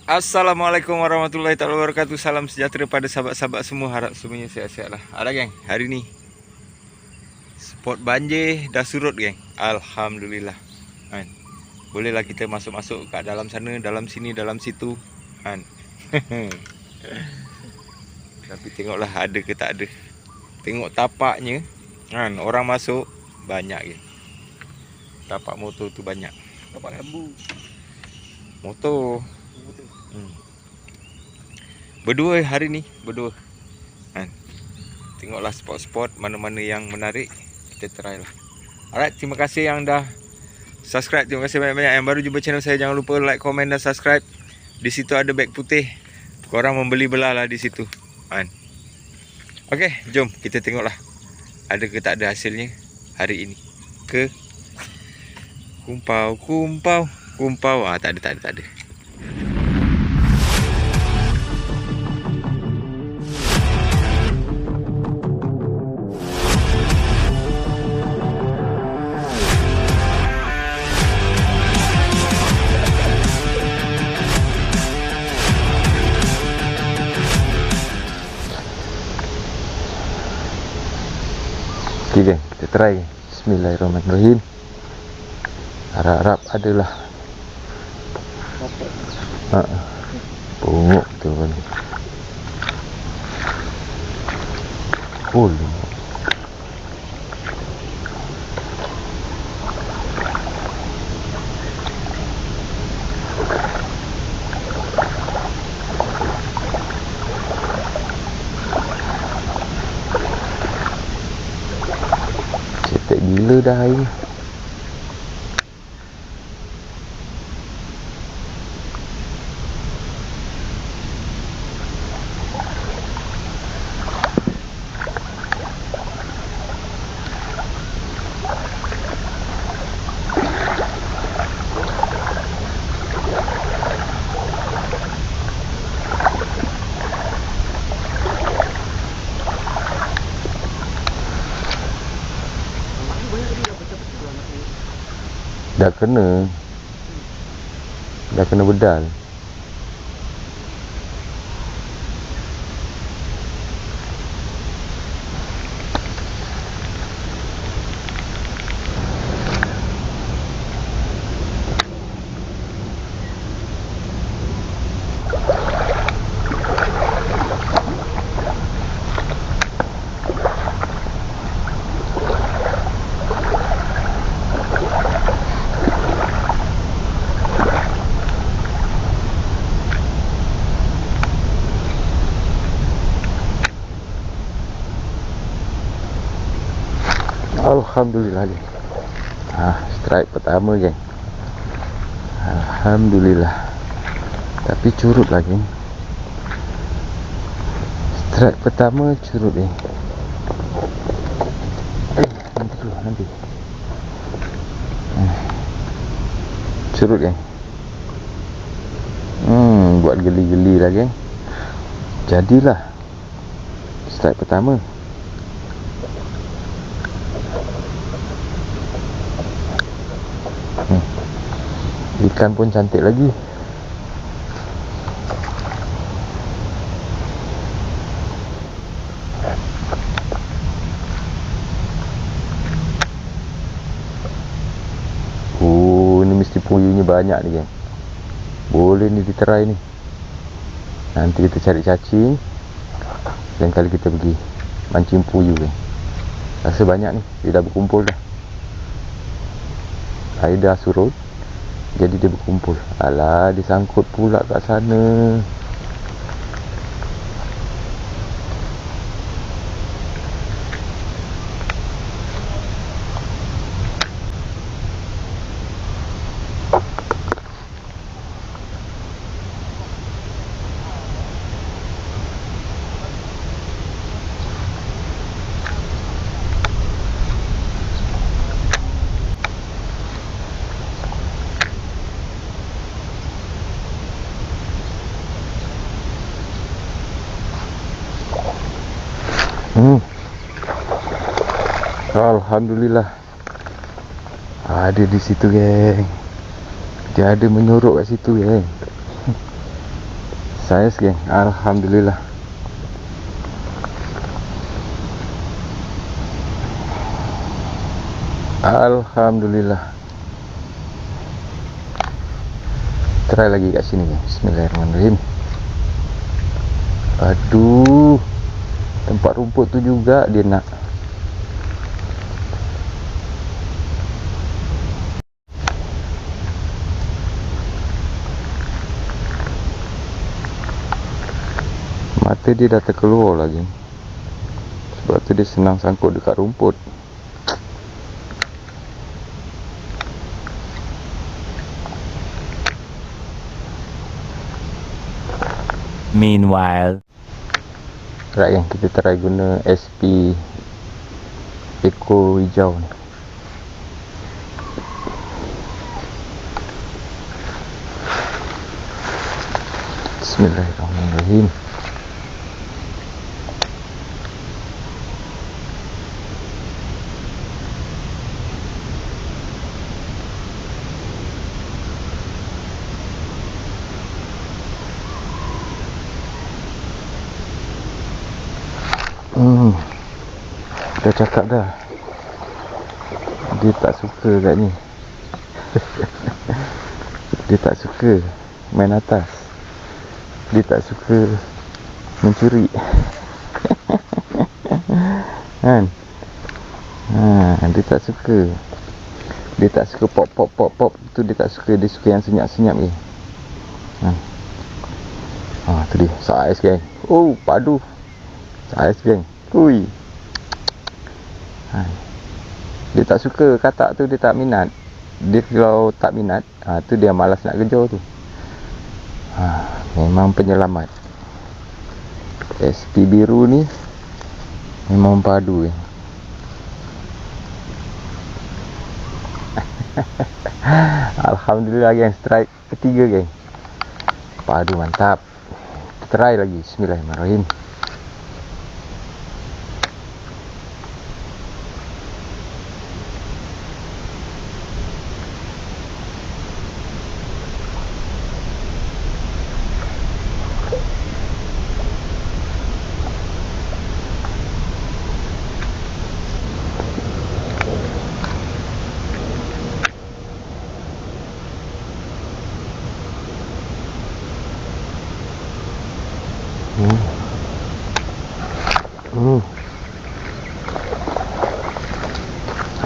Assalamualaikum warahmatullahi wabarakatuh. Salam sejahtera pada sahabat-sahabat semua. Harap semuanya sihat-sihat lah. Ada geng, hari ni spot banjir dah surut geng. Alhamdulillah kan. Bolehlah kita masuk-masuk kat dalam sana, dalam sini, dalam situ kan. Tapi tengoklah ada ke tak ada. Tengok tapaknya kan, orang masuk banyak geng. Tapak motor tu banyak. Tapak lambu. Motor. Berdua hari ni, berdua kan. Tengoklah spot-spot mana-mana yang menarik, kita try lah. Alright, terima kasih yang dah subscribe. Terima kasih banyak-banyak yang baru jumpa channel saya. Jangan lupa like, komen dan subscribe. Di situ ada beg putih. Korang membeli belah lah di situ kan. Okey, jom kita tengoklah ada ke tak ada hasilnya hari ini. Ke kumpau. Tak ada. Okay, kita try. Bismillahirrahmanirrahim. Harap-harap adalah bongok tu kan. Cetek gila dah air. Dah kena bedal. Alhamdulillah. Strike pertama geng. Alhamdulillah. Tapi curut lagi. Strike pertama curut ni. Nanti. Curut geng. Buat geli-geli lah geng. Jadilah strike pertama. Ikan pun cantik lagi. Ni mesti puyuhnya banyak ni geng. Boleh ni diterai ni. Nanti kita cari cacing. Lain kali kita pergi mancing puyuh geng. Rasa banyak ni. Dia dah berkumpul dah. Air dah surut, jadi dia berkumpul. Alah, disangkut pula kat sana. Alhamdulillah. Ada di situ, geng. Dia ada menyorok kat situ, geng. Saya geng, alhamdulillah. Alhamdulillah. Try lagi kat sini geng. Bismillahirrahmanirrahim. Aduh, tempat rumput tu juga dia nak. Mata dia dah terkeluar lagi. Sebab tu dia senang sangkut dekat rumput. Meanwhile, Right kan, kita try guna SP Eco hijau ni. Bismillahirrahmanirrahim. Dah cakap dah, dia tak suka kat ni. Dia tak suka main atas. Dia tak suka mencuri. Kan? Dia tak suka. Dia tak suka pop tu, dia tak suka. Dia suka yang senyap-senyap ni. Tu dia, saiz geng. Oh, padu. Saiz geng. Ui. Dia tak suka katak tu, dia tak minat. Dia kalau tak minat, tu dia malas nak kejar tu. Memang penyelamat. SP biru ni memang padu. Alhamdulillah geng, strike ketiga geng. Padu mantap. Try lagi. Bismillahirrahmanirrahim.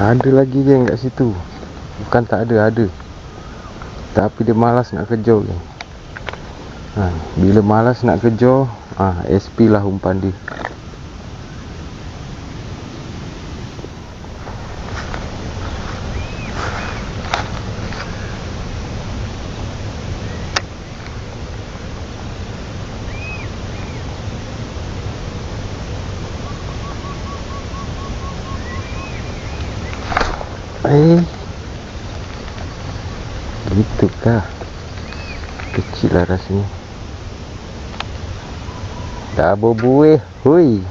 Ada lagi geng kat situ. Bukan tak ada, ada. Tapi dia malas nak kejar geng. Bila malas nak kejar, SP lah umpan dia. Gitukah? Kecil lah rasanya. Dah berbuih, hui.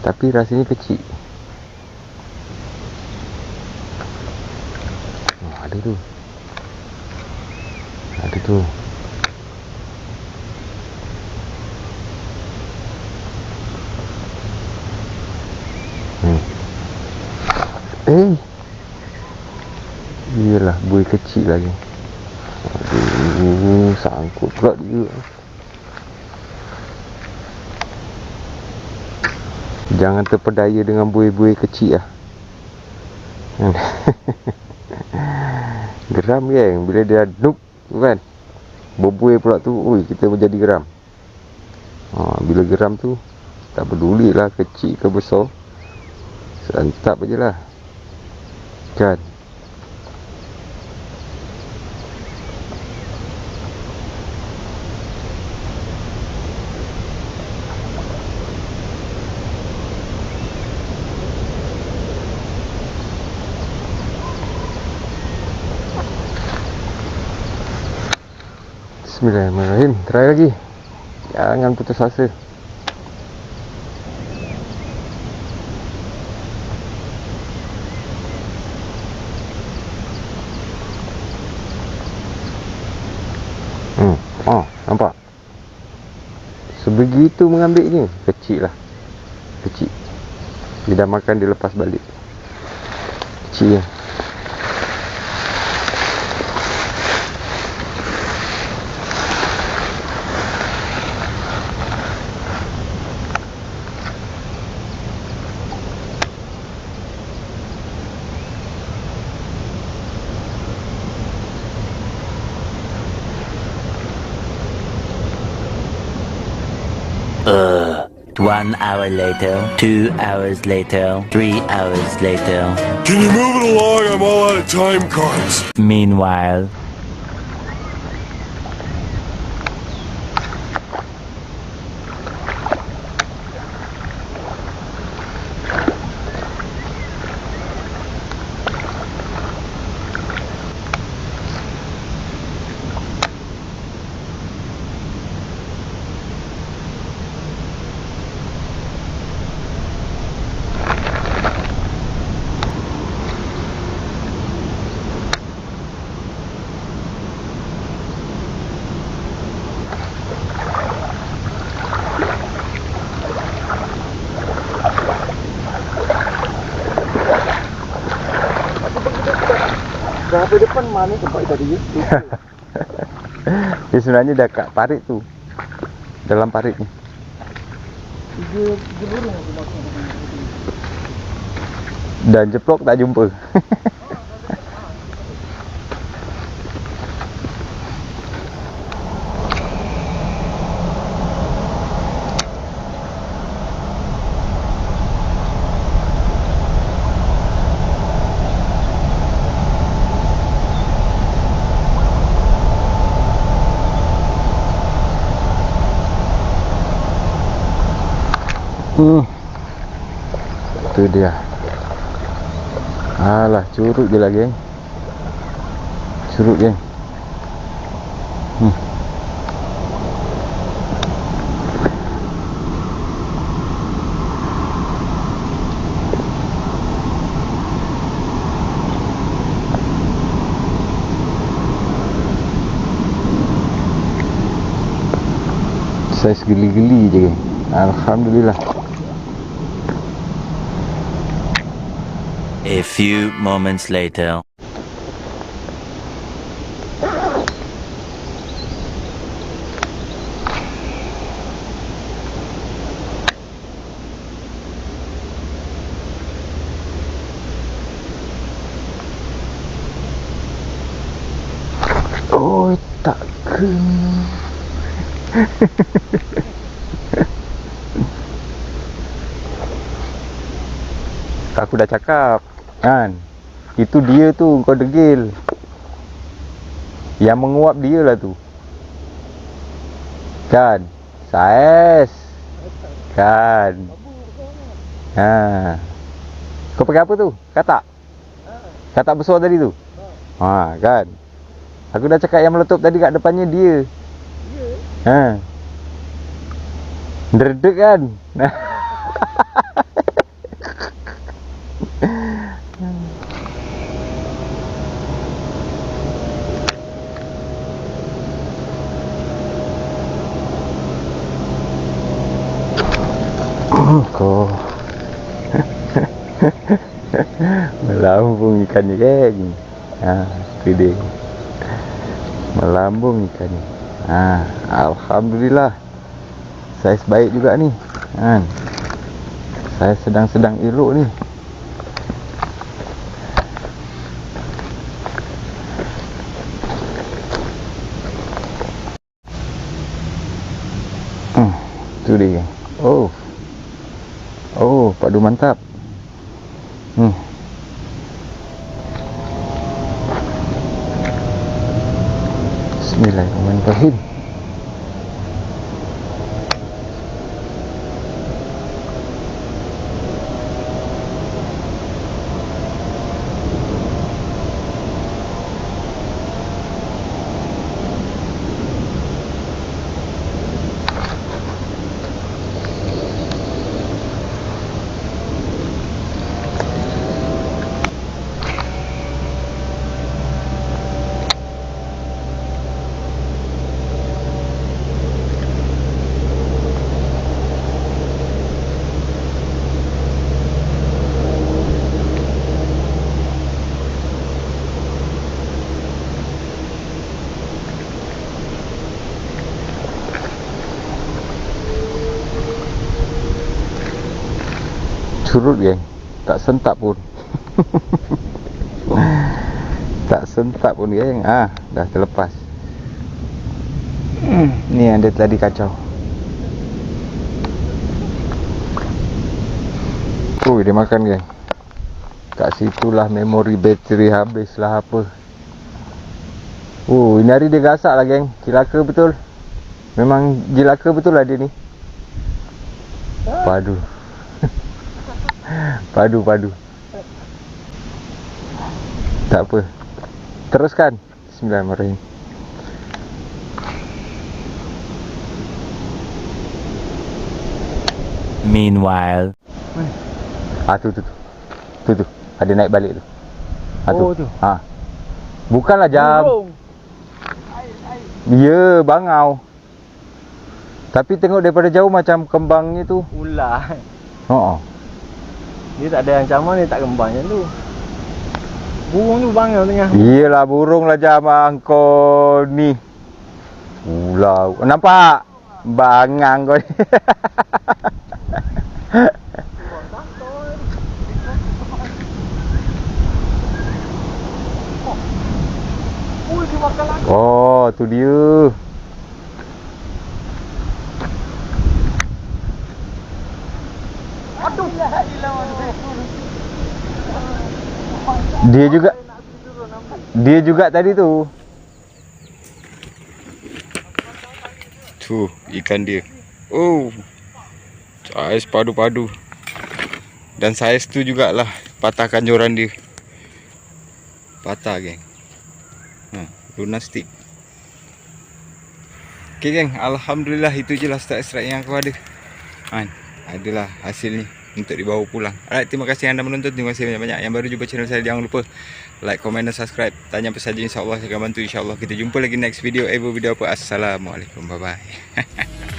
Tapi rasanya kecil. Ada tu. Ada tu. Iyalah, buih kecil lagi. Aduh, sangkut pula dia. Jangan terpedaya dengan buih-buih kecil lah. Geram geng, bila dia nup kan, berbuih pula tu, ui, kita menjadi geram. Bila geram tu, tak peduli lah kecil ke besar, santap je lah. Kan? Bismillahirrahmanirrahim. Try lagi. Jangan putus asa. Nampak? Sebegitu mengambilnya. Kecil lah. Kecil. Dia dah makan, dia lepas balik. Kecil lah. Uh, 1 hour later, 2 hours later, 3 hours later. Can you move it along? I'm all out of time cards. Meanwhile, Sampai depan mana tempat tadi ya? Dia sebenarnya dah kat parit tu. Dalam parit ni. Tiga burung aku makan. Dan jeplok tak jumpa. Itu dia. Alah, curut je lah geng. Curut geng. Saiz geli-geli je geng. Alhamdulillah. a few moments later. Oh, tak kena. Aku dah cakap kan, itu dia tu kau degil. Yang menguap dia lah tu kan, saiz kan. Ha, kau pakai apa tu? Katak? Katak besar tadi tu? Ha kan. Aku dah cakap yang meletup tadi kat depannya dia. Ha. Derdek kan? Kau melambung ikannya geng. Ha, itu dia. Melambung ikannya. Ha, alhamdulillah. Saiz baik juga ni. Kan. Saya sedang-sedang elok ni. Itu dia. Oh. Oh, padu mantap. Bismillahirrahmanirrahim. Surut geng. Tak sentak pun. Tak sentak pun geng. Dah terlepas. Ni yang dia tadi kacau. Dia makan geng. Kat situlah memori bateri habis lah apa. Ini hari dia gasak lah geng. Cilaka betul. Memang jelaka betul lah dia ni. Padu. Padu. Tak apa. Teruskan. Bismillahirrahmanirrahim. Meanwhile. Tu. Ada naik balik tu. Tu. Bukanlah jam. Ya, bangau. Tapi tengok daripada jauh macam kembangnya tu. Ular. Dia tak ada yang sama ni, tak kembang macam tu. Burung tu bangau tengah. Iyalah burung lah jamang kau ni. Ular. Nampak? Bangang kau ni. Oh, tu dia. Dia juga tadi tu. Tu ikan dia. Saiz padu-padu. Dan saiz tu jugalah patahkan joran dia. Patah geng. Lunastik. Okay geng, alhamdulillah itu je lah start strike yang aku ada. Adalah hasilnya untuk dibawa pulang. Alright, terima kasih anda menonton. Terima kasih banyak-banyak. Yang baru jumpa channel saya, jangan lupa like, komen dan subscribe. Tanya apa saja, insyaAllah saya akan bantu. InsyaAllah kita jumpa lagi next video. Video apa. Assalamualaikum. Bye bye.